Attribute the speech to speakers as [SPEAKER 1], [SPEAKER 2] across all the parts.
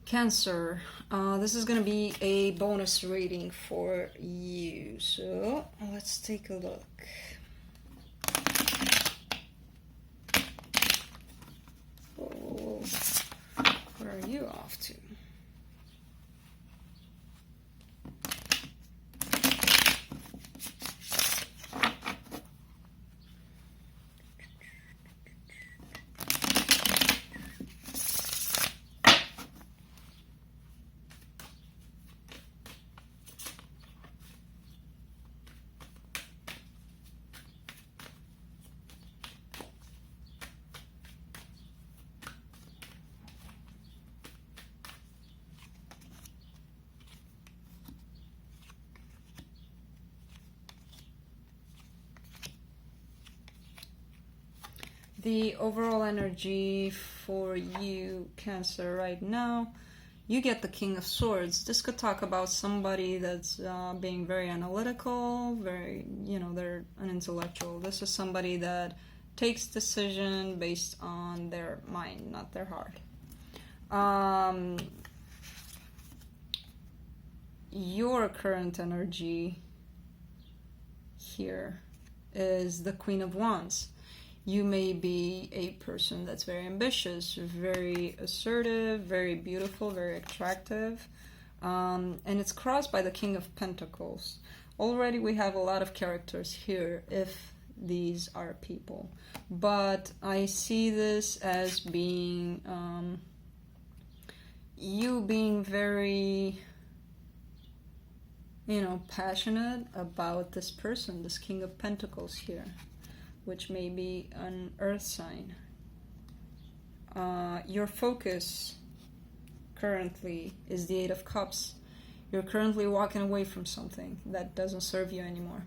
[SPEAKER 1] Cancer, this is going to be a bonus reading for you. So let's take a look. Oh, where are you off to? The overall energy for you, Cancer, right now, you get the King of Swords. This could talk about somebody that's being very analytical, they're an intellectual. This is somebody that takes decision based on their mind, not their heart. Your current energy here is the Queen of Wands. You may be a person that's very ambitious, very assertive, very beautiful, very attractive. And it's crossed by the King of Pentacles. Already we have a lot of characters here, if these are people. But I see this as being you being very, passionate about this person, this King of Pentacles here, which may be an earth sign. Your focus currently is the Eight of Cups. You're currently walking away from something that doesn't serve you anymore.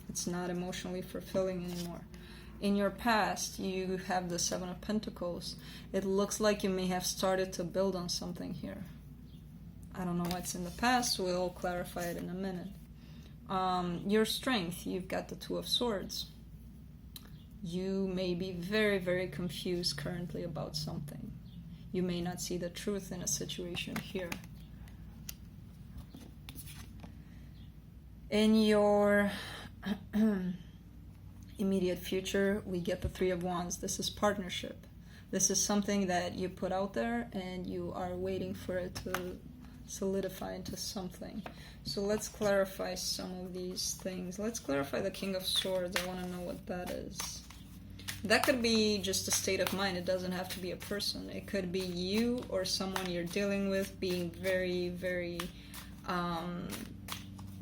[SPEAKER 1] It's not emotionally fulfilling anymore. In your past, you have the Seven of Pentacles. It looks like you may have started to build on something here. I don't know what's in the past. We'll clarify it in a minute. Your strength, you've got the Two of Swords. You may be very, very confused currently about something. You may not see the truth in a situation here. In your immediate future, we get the Three of Wands. This is partnership. This is something that you put out there and you are waiting for it to solidify into something. So let's clarify some of these things. Let's clarify the King of Swords. I want to know what that is. That could be just a state of mind. It doesn't have to be a person. It could be you or someone you're dealing with being very, very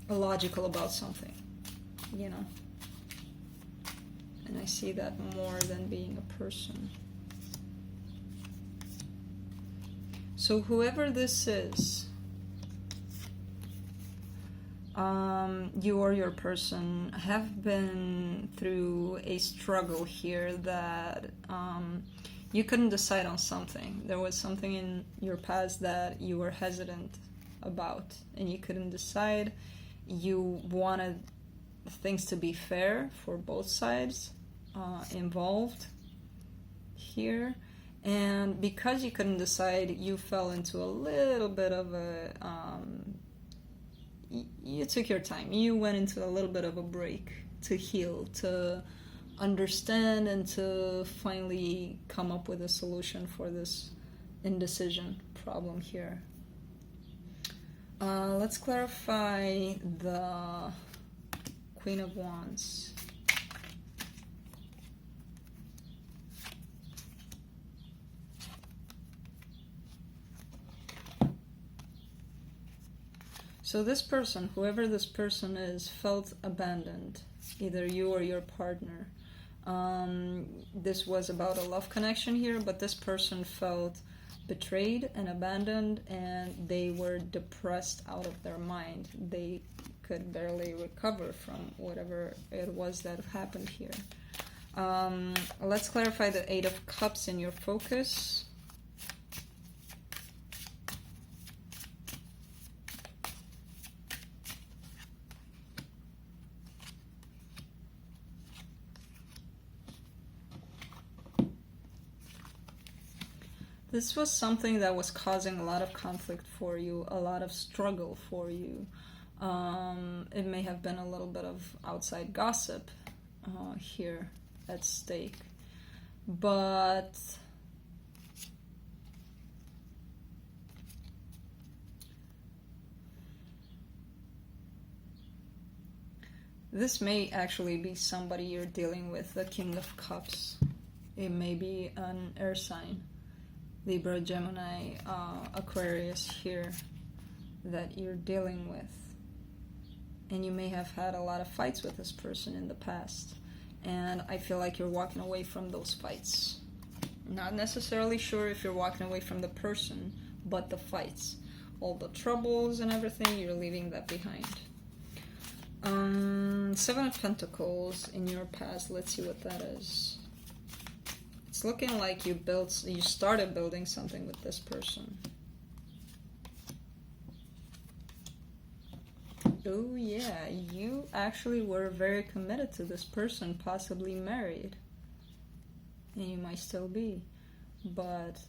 [SPEAKER 1] illogical about something, And I see that more than being a person. So whoever this is, you or your person have been through a struggle here that you couldn't decide on something. There was something in your past that you were hesitant about and you couldn't decide. You wanted things to be fair for both sides involved here. And because you couldn't decide, you fell into a little bit of a... you took your time. You went into a little bit of a break to heal, to understand, and to finally come up with a solution for this indecision problem here. Let's clarify the Queen of Wands. So this person, whoever this person is, felt abandoned, either you or your partner. This was about a love connection here, but this person felt betrayed and abandoned, and they were depressed out of their mind. They could barely recover from whatever it was that happened here. Let's clarify the Eight of Cups in your focus. This was something that was causing a lot of conflict for you, a lot of struggle for you. It may have been a little bit of outside gossip here at stake. But this may actually be somebody you're dealing with, the King of Cups. It may be an air sign, Libra, Gemini, Aquarius here, that you're dealing with. And you may have had a lot of fights with this person in the past. And I feel like you're walking away from those fights. Not necessarily sure if you're walking away from the person, but the fights. All the troubles and everything, you're leaving that behind. Seven of Pentacles in your past. Let's see what that is. It's looking like you started building something with this person. Oh yeah, you actually were very committed to this person, possibly married. And you might still be. But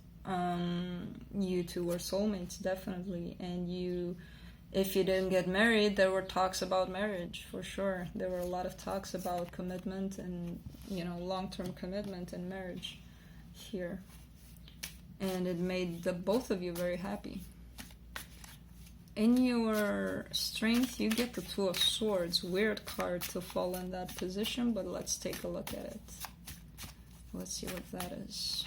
[SPEAKER 1] you two were soulmates, definitely. And if you didn't get married, there were talks about marriage, for sure. There were a lot of talks about commitment and, long-term commitment and marriage here. And it made the both of you very happy. In your strength, you get the Two of Swords. Weird card to fall in that position, but let's take a look at it. Let's see what that is.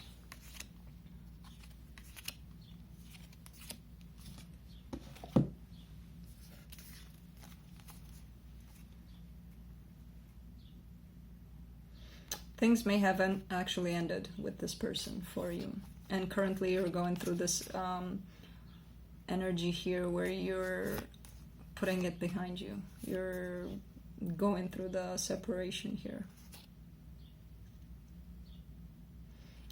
[SPEAKER 1] Things may have actually ended with this person for you. And currently you're going through this energy here where you're putting it behind you. You're going through the separation here.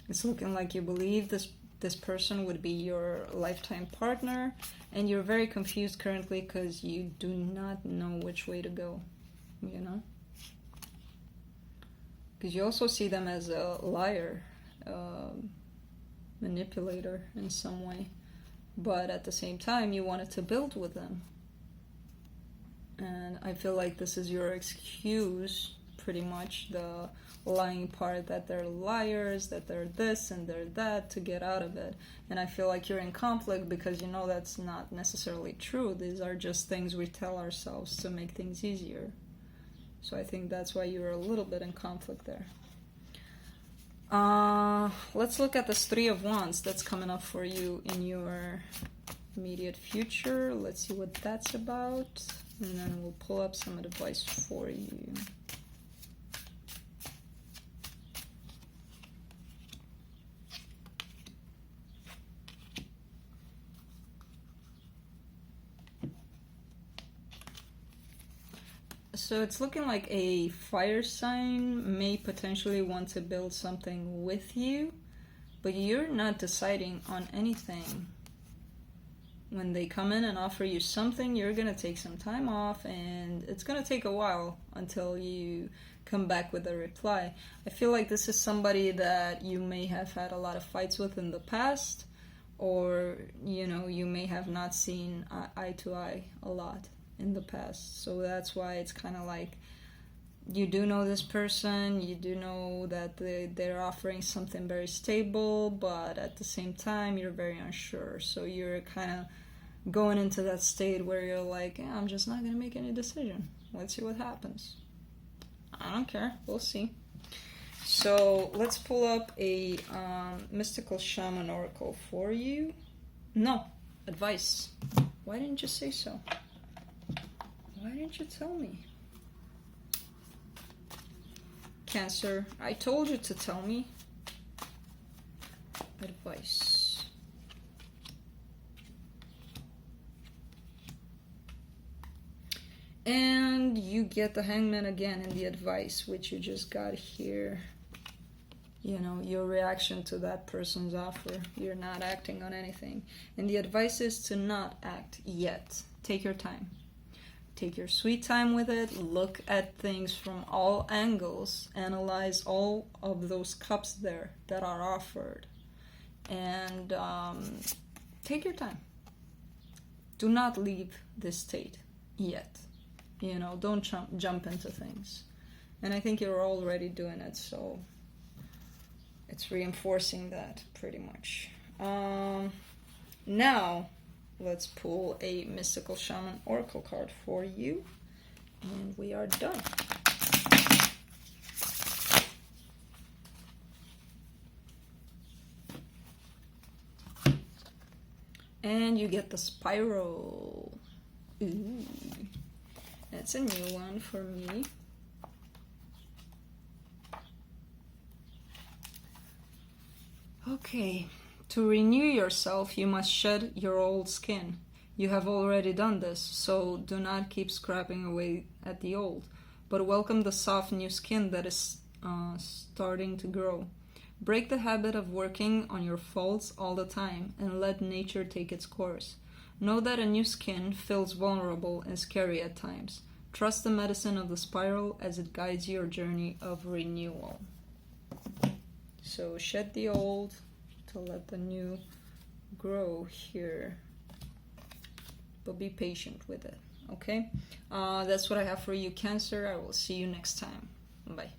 [SPEAKER 1] It's looking like you believe this person would be your lifetime partner, and you're very confused currently because you do not know which way to go, Because you also see them as a liar, manipulator in some way. But at the same time, you wanted to build with them. And I feel like this is your excuse, pretty much, the lying part, that they're liars, that they're this and they're that, to get out of it. And I feel like you're in conflict because you know that's not necessarily true. These are just things we tell ourselves to make things easier. So I think that's why you're a little bit in conflict there. Let's look at this Three of Wands that's coming up for you in your immediate future. Let's see what that's about. And then we'll pull up some advice for you. So it's looking like a fire sign may potentially want to build something with you, but you're not deciding on anything. When they come in and offer you something, you're going to take some time off, and it's going to take a while until you come back with a reply. I feel like this is somebody that you may have had a lot of fights with in the past, or, you may have not seen eye to eye a lot in the past. So that's why it's kind of like you do know this person, you do know that they're offering something very stable, but at the same time you're very unsure. So you're kind of going into that state where you're like, I'm just not going to make any decision. Let's see what happens. I don't care. We'll see. So let's pull up a mystical shaman oracle for you. No, advice. Why didn't you say so? Why didn't you tell me? Cancer, I told you to tell me. Advice. And you get the Hangman again in the advice, which you just got here. Your reaction to that person's offer. You're not acting on anything. And the advice is to not act yet. Take your time. Take your sweet time with it. Look at things from all angles. Analyze all of those cups there that are offered. And take your time. Do not leave this state yet. You know, don't jump into things. And I think you're already doing it, so it's reinforcing that pretty much. Now, let's pull a Mystical Shaman Oracle card for you. And we are done. And you get the Spiral. Ooh. That's a new one for me. Okay. To renew yourself, you must shed your old skin. You have already done this, so do not keep scrapping away at the old, but welcome the soft new skin that is starting to grow. Break the habit of working on your faults all the time and let nature take its course. Know that a new skin feels vulnerable and scary at times. Trust the medicine of the spiral as it guides your journey of renewal. So shed the old to let the new grow here. But be patient with it, okay? That's what I have for you, Cancer. I will see you next time. Bye.